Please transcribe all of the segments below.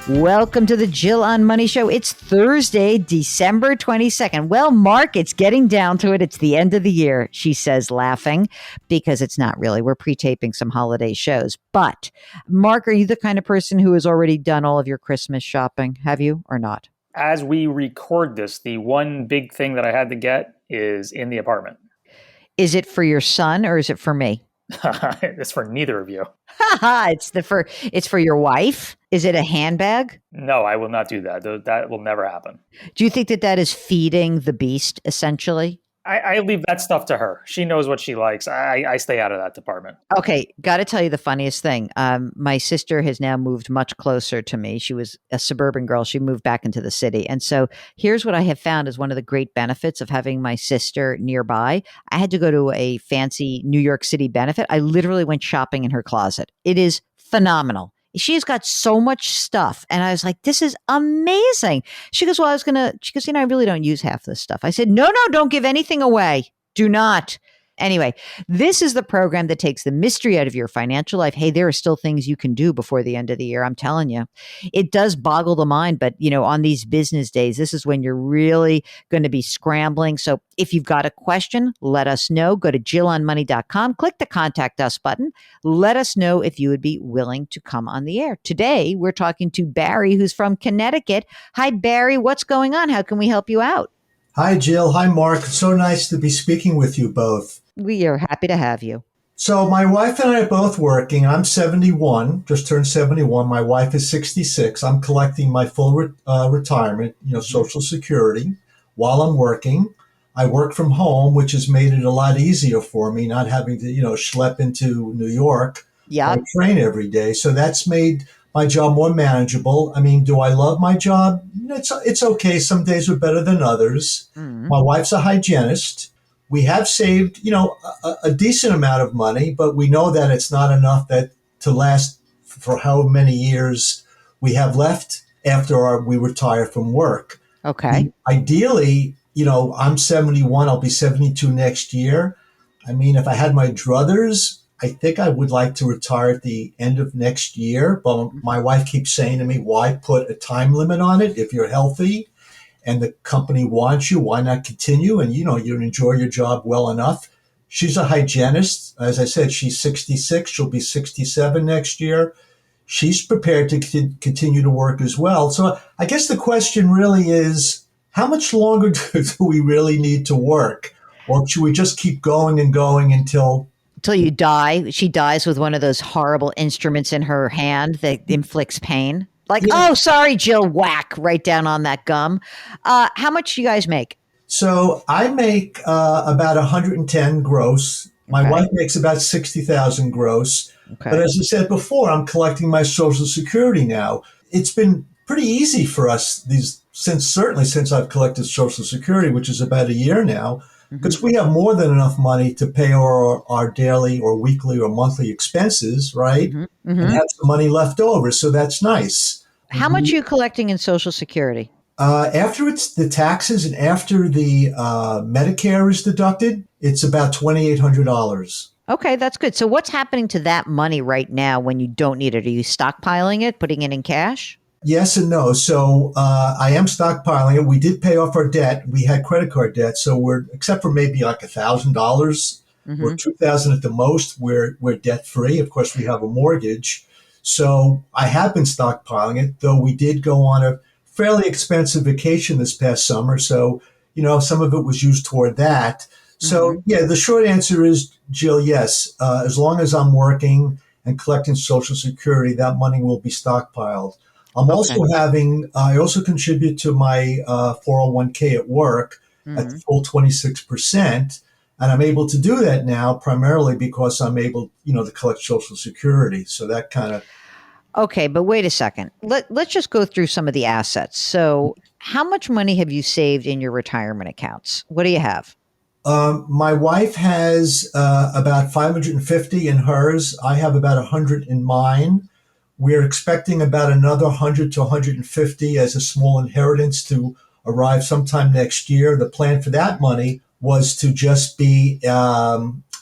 Welcome to the Jill on Money Show. It's Thursday, December 22nd. Well, Mark, it's getting down to it. It's the end of the year, she says, laughing, because it's not really. We're pre-taping some holiday shows. But, Mark, are you the kind of person who has already done all of your Christmas shopping? Have you or not? As we record this, the one big thing that I had to get is in the apartment. Is it for your son or is it for me? It's for neither of you. It's for your wife. Is it a handbag? No, I will not do that. That will never happen. Do you think that is feeding the beast, essentially? I leave that stuff to her. She knows what she likes. I stay out of that department. Okay, got to tell you the funniest thing. My sister has now moved much closer to me. She was a suburban girl. She moved back into the city. And so here's what I have found is one of the great benefits of having my sister nearby. I had to go to a fancy New York City benefit. I literally went shopping in her closet. It is phenomenal. She's got so much stuff. And I was like, this is amazing. She goes, I really don't use half this stuff. I said, no, don't give anything away. Do not. Anyway, this is the program that takes the mystery out of your financial life. Hey, there are still things you can do before the end of the year. I'm telling you, it does boggle the mind. But, on these business days, this is when you're really going to be scrambling. So if you've got a question, let us know. Go to jillonmoney.com, click the contact us button. Let us know if you would be willing to come on the air. Today, we're talking to Barry, who's from Connecticut. Hi, Barry. What's going on? How can we help you out? Hi, Jill. Hi, Mark. It's so nice to be speaking with you both. We are happy to have you. So my wife and I are both working. I'm 71, just turned 71. My wife is 66. I'm collecting my full retirement, Social Security, while I'm working. I work from home, which has made it a lot easier for me, not having to, schlep into New York by train every day. So that's made my job more manageable. I mean, do I love my job? It's okay. Some days are better than others. Mm-hmm. My wife's a hygienist. We have saved, a decent amount of money, but we know that it's not enough to last for how many years we have left after we retire from work. Okay. Ideally, I'm 71. I'll be 72 next year. I mean, if I had my druthers, I think I would like to retire at the end of next year. But my wife keeps saying to me, why put a time limit on it if you're healthy? And the company wants you, why not continue? And, you enjoy your job well enough. She's a hygienist. As I said, she's 66. She'll be 67 next year. She's prepared to continue to work as well. So I guess the question really is, how much longer do we really need to work? Or should we just keep going and going until you die? She dies with one of those horrible instruments in her hand that inflicts pain. Like, yeah. Oh, sorry, Jill, whack right down on that gum. How much do you guys make? So I make about 110 gross. My wife makes about 60,000 gross. Okay. But as I said before, I'm collecting my Social Security now. It's been pretty easy for us since I've collected Social Security, which is about a year now, because we have more than enough money to pay our daily or weekly or monthly expenses, right? And have some money left over. So that's nice. How much are you collecting in Social Security? After it's the taxes and after the Medicare is deducted, it's about $2,800. Okay, that's good. So what's happening to that money right now when you don't need it? Are you stockpiling it, putting it in cash? Yes and no. So I am stockpiling it. We did pay off our debt. We had credit card debt. So except for maybe like $1,000 or $2,000 at the most, we're debt free. Of course, we have a mortgage. So I have been stockpiling it, though we did go on a fairly expensive vacation this past summer. So, some of it was used toward that. So, yeah, the short answer is, Jill, yes. As long as I'm working and collecting Social Security, that money will be stockpiled. I also contribute to my 401k at work at the full 26%. And I'm able to do that now primarily because I'm able, to collect Social Security. So that kind of. Okay, but wait a second. Let's just go through some of the assets. So how much money have you saved in your retirement accounts? What do you have? My wife has about 550 in hers. I have about 100 in mine. We're expecting about another 100 to 150 as a small inheritance to arrive sometime next year. The plan for that money was to just be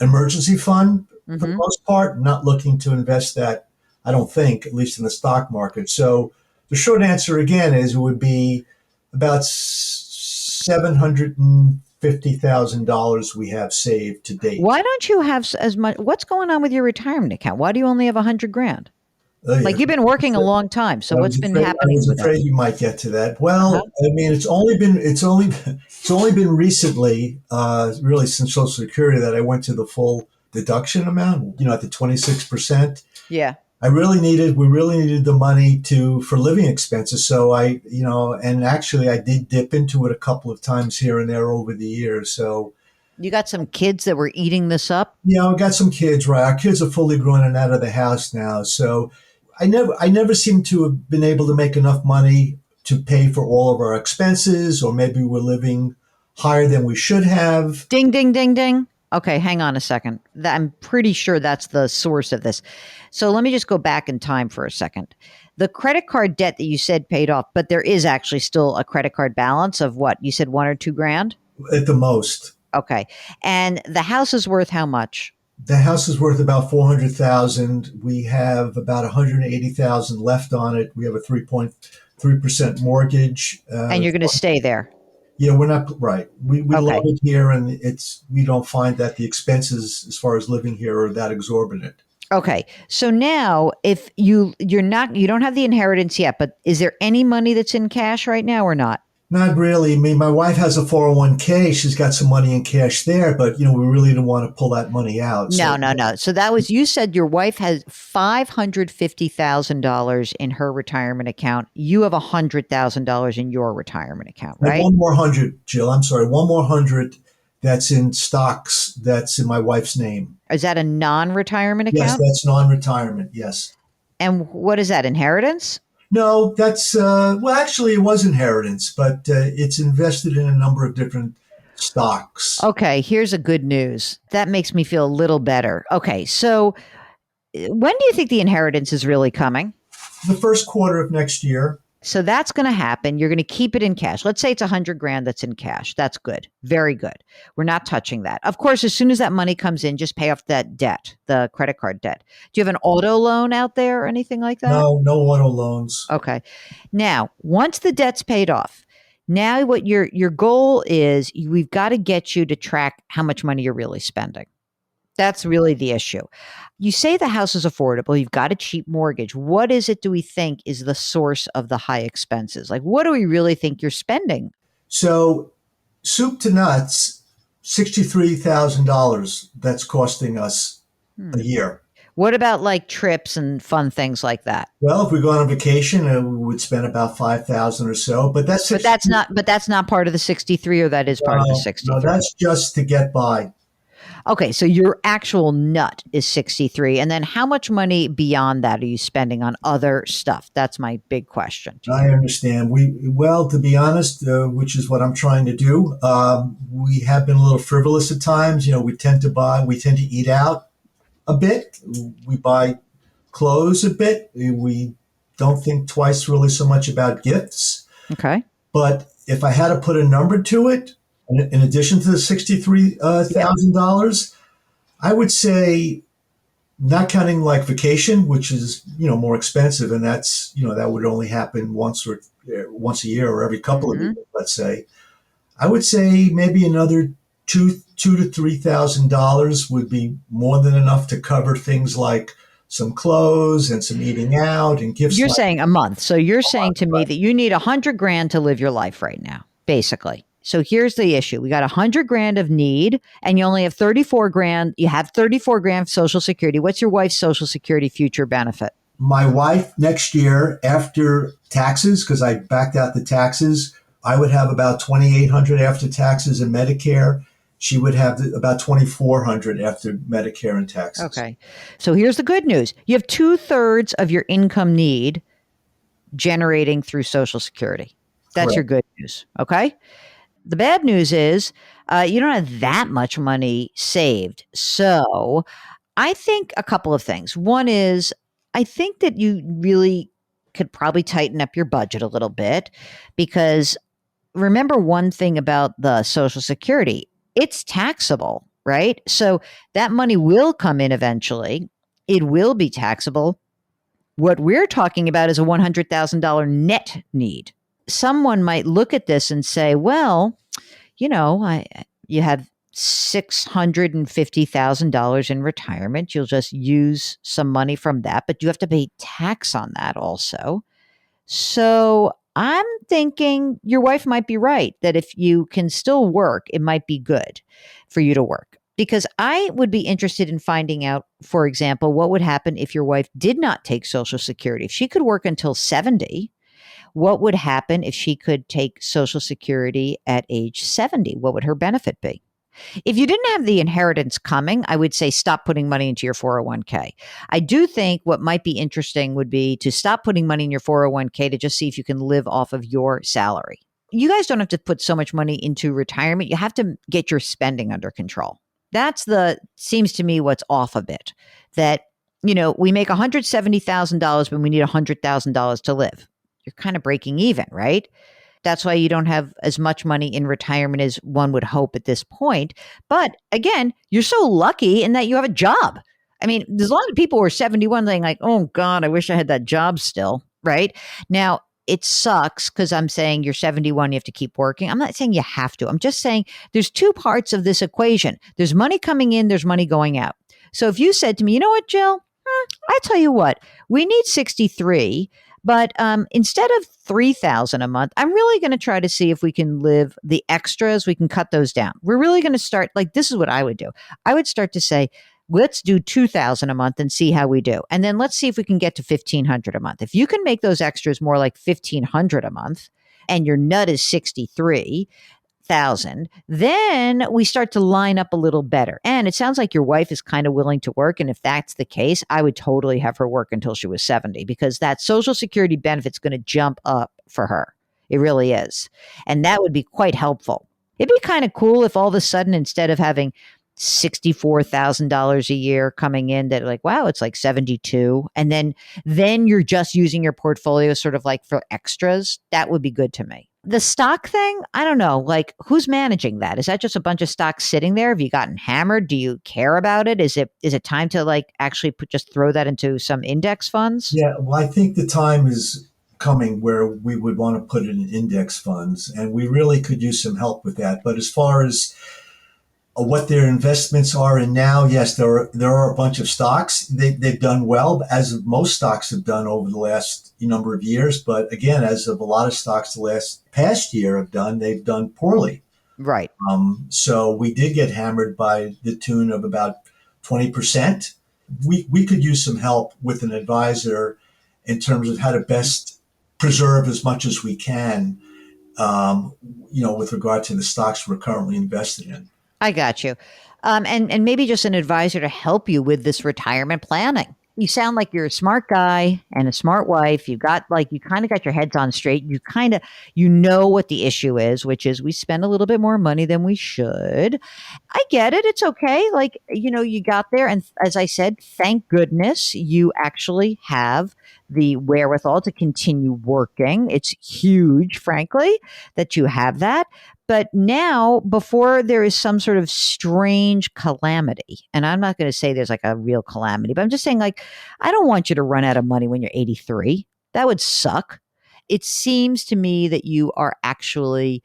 emergency fund for the most part, not looking to invest that, I don't think, at least in the stock market. So The short answer again is it would be about $750,000 we have saved to date. Why don't you have as much? What's going on with your retirement account? Why do you only have 100 grand? Oh, yeah. Like, you've been working a long time. So what's been happening I was with afraid that? you might get to that. Well, I mean, it's only been recently, really since Social Security, that I went to the full deduction amount. At the 26%. Yeah. We really needed the money for living expenses. So and actually I did dip into it a couple of times here and there over the years. So, You got some kids that were eating this up? I got some kids, right? Our kids are fully grown and out of the house now. So I never seem to have been able to make enough money to pay for all of our expenses, or maybe we're living higher than we should have. Ding, ding, ding, ding. Okay, hang on a second. I'm pretty sure that's the source of this. So let me just go back in time for a second. The credit card debt that you said paid off, but there is actually still a credit card balance of what? You said 1 or 2 grand? At the most. Okay. And the house is worth how much? The house is worth about $400,000. We have about $180,000 left on it. We have a 3.3% mortgage. And you're going to stay there. Yeah, we're not right. We Okay. love it here, and we don't find that the expenses as far as living here are that exorbitant. Okay. So now, if you don't have the inheritance yet, but is there any money that's in cash right now or not? Not really. I mean, my wife has a 401k. She's got some money in cash there, but we really didn't want to pull that money out. No. So that was, you said your wife has $550,000 in her retirement account. You have $100,000 in your retirement account, And right? one more hundred, Jill. I'm sorry. One more hundred that's in stocks that's in my wife's name. Is that a non-retirement Yes, account? that's non-retirement. Yes. And what is that, inheritance? No, that's actually, it was inheritance, but it's invested in a number of different stocks. Okay, here's a good news. That makes me feel a little better. Okay, so when do you think the inheritance is really coming? The first quarter of next year. So that's going to happen. You're going to keep it in cash. Let's say it's 100 grand that's in cash. That's good. Very good. We're not touching that. Of course, as soon as that money comes in, just pay off that debt, the credit card debt. Do you have an auto loan out there or anything like that? No auto loans. Okay. Now, once the debt's paid off, now what your goal is, we've got to get you to track how much money you're really spending. That's really the issue. You say the house is affordable. You've got a cheap mortgage. What is it do we think is the source of the high expenses? Like, what do we really think you're spending? So, soup to nuts, $63,000 that's costing us a year. What about like trips and fun things like that? Well, if we go on vacation, we would spend about $5,000 or so. But that's not part of the 63, or that is part of the 63. No, that's just to get by. Okay, so your actual nut is 63. And then how much money beyond that are you spending on other stuff? That's my big question. I understand. To be honest, which is what I'm trying to do, we have been a little frivolous at times. We tend to eat out a bit. We buy clothes a bit. We don't think twice really so much about gifts. Okay. But if I had to put a number to it, in addition to the $63,000, I would say, not counting like vacation, which is more expensive, and that's that would only happen once a year or every couple of years, let's say. I would say maybe another $2,000 to $3,000 would be more than enough to cover things like some clothes and some eating out and gifts. You're saying a month. So you're saying to me that you need 100 grand to live your life right now, basically. So here's the issue. We got 100 grand of need, and you only have 34 grand. You have 34 grand Social Security. What's your wife's Social Security future benefit? My wife next year, after taxes, because I backed out the taxes, I would have about $2,800 after taxes and Medicare. She would have about $2,400 after Medicare and taxes. Okay. So here's the good news. You have 2/3 of your income need generating through Social Security. That's Correct. your good news. Okay. The bad news is you don't have that much money saved. So I think a couple of things. One is, I think that you really could probably tighten up your budget a little bit, because remember one thing about the Social Security, it's taxable, right? So that money will come in eventually. It will be taxable. What we're talking about is a $100,000 net need. Someone might look at this and say, well, you have $650,000 in retirement. You'll just use some money from that, but you have to pay tax on that also. So I'm thinking your wife might be right that if you can still work, it might be good for you to work. Because I would be interested in finding out, for example, what would happen if your wife did not take Social Security. If she could work until 70, what would happen if she could take Social Security at age 70? What would her benefit be? If you didn't have the inheritance coming, I would say stop putting money into your 401k. I do think what might be interesting would be to stop putting money in your 401k to just see if you can live off of your salary. You guys don't have to put so much money into retirement. You have to get your spending under control. Seems to me what's off a bit. That, we make $170,000, but we need $100,000 to live. You're kind of breaking even, right? That's why you don't have as much money in retirement as one would hope at this point. But again, you're so lucky in that you have a job. I mean, there's a lot of people who are 71 saying like, oh God, I wish I had that job still, right? Now, it sucks because I'm saying you're 71, you have to keep working. I'm not saying you have to. I'm just saying there's two parts of this equation. There's money coming in, there's money going out. So if you said to me, you know what, Jill, I tell you what, we need 63, but instead of $3,000 a month, I'm really going to try to see if we can live the extras. We can cut those down. We're really going to start, like, this is what I would do. I would start to say, let's do $2,000 a month and see how we do. And then let's see if we can get to $1,500 a month. If you can make those extras more like $1,500 a month and your nut is 63,000, then we start to line up a little better. And it sounds like your wife is kind of willing to work. And if that's the case, I would totally have her work until she was 70 because that Social Security benefit's going to jump up for her. It really is. And that would be quite helpful. It'd be kind of cool if all of a sudden, instead of having $64,000 a year coming in, that like, wow, it's like 72. And then you're just using your portfolio sort of like for extras. That would be good to me. The stock thing, I don't know, like who's managing that? Is that just a bunch of stocks sitting there? Have you gotten hammered? Do you care about it? Is it time to like actually just throw that into some index funds? Yeah, well, I think the time is coming where we would want to put it in index funds, and we really could use some help with that. But as far as what their investments are in now, yes, there are a bunch of stocks. They've done well, as most stocks have done over the last number of years. But again, as of a lot of stocks the past year they've done poorly. Right. So we did get hammered by the tune of about 20%. We could use some help with an advisor in terms of how to best preserve as much as we can, with regard to the stocks we're currently invested in. I got you. And maybe just an advisor to help you with this retirement planning. You sound like you're a smart guy and a smart wife. You kind of got your heads on straight. You know what the issue is, which is we spend a little bit more money than we should. I get it. It's okay. Like, you got there. And as I said, thank goodness you actually have the wherewithal to continue working. It's huge, frankly, that you have that. But now, before there is some sort of strange calamity, and I'm not going to say there's like a real calamity, but I'm just saying, like, I don't want you to run out of money when you're 83. That would suck. It seems to me that you are actually,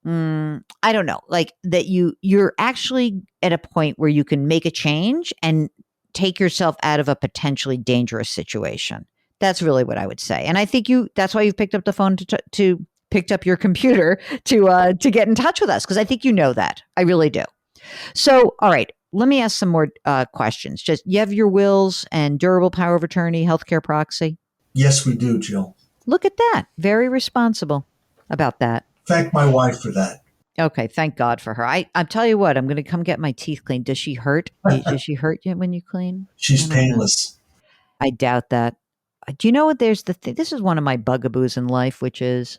I don't know, like that you're actually at a point where you can make a change and take yourself out of a potentially dangerous situation. That's really what I would say. And I think that's why you've picked up the phone to picked up your computer to get in touch with us, because I think you know that. I really do. So, all right, let me ask some more questions. Just, you have your wills and durable power of attorney, healthcare proxy? Yes, we do, Jill. Look at that. Very responsible about that. Thank my wife for that. Okay, thank God for her. I'll tell you what, I'm going to come get my teeth cleaned. Does she hurt? Does she hurt you when you clean? She's painless. I doubt that. Do you know what? There's this is one of my bugaboos in life, which is,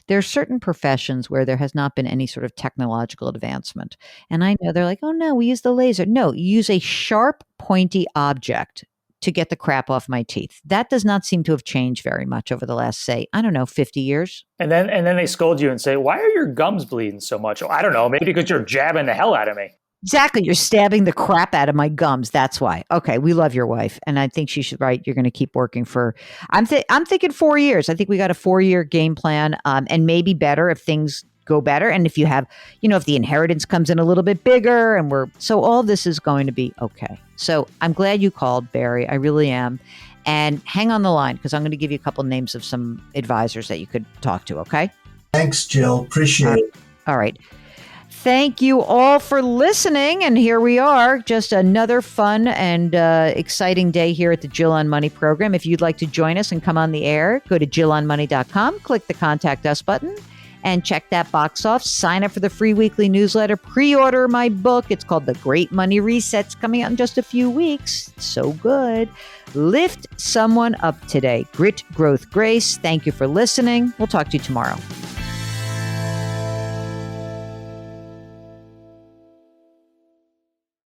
there are certain professions where there has not been any sort of technological advancement. And I know they're like, oh no, we use the laser. No, you use a sharp, pointy object to get the crap off my teeth. That does not seem to have changed very much over the last, say, 50 years. And then they scold you and say, why are your gums bleeding so much? Oh, I don't know, maybe because you're jabbing the hell out of me. Exactly. You're stabbing the crap out of my gums. That's why. Okay. We love your wife. And I think she should, right. You're going to keep working for, I'm thinking 4 years. I think we got a 4-year game plan, and maybe better if things go better. And if you have, if the inheritance comes in a little bit bigger so all this is going to be okay. So I'm glad you called, Barry. I really am. And hang on the line because I'm going to give you a couple names of some advisors that you could talk to. Okay. Thanks, Jill. Appreciate it. All right. Thank you all for listening. And here we are, just another fun and exciting day here at the Jill on Money program. If you'd like to join us and come on the air, go to JillOnMoney.com, click the Contact Us button, and check that box off. Sign up for the free weekly newsletter. Pre-order my book. It's called The Great Money Reset. It's coming out in just a few weeks. So good. Lift someone up today. Grit, growth, grace. Thank you for listening. We'll talk to you tomorrow.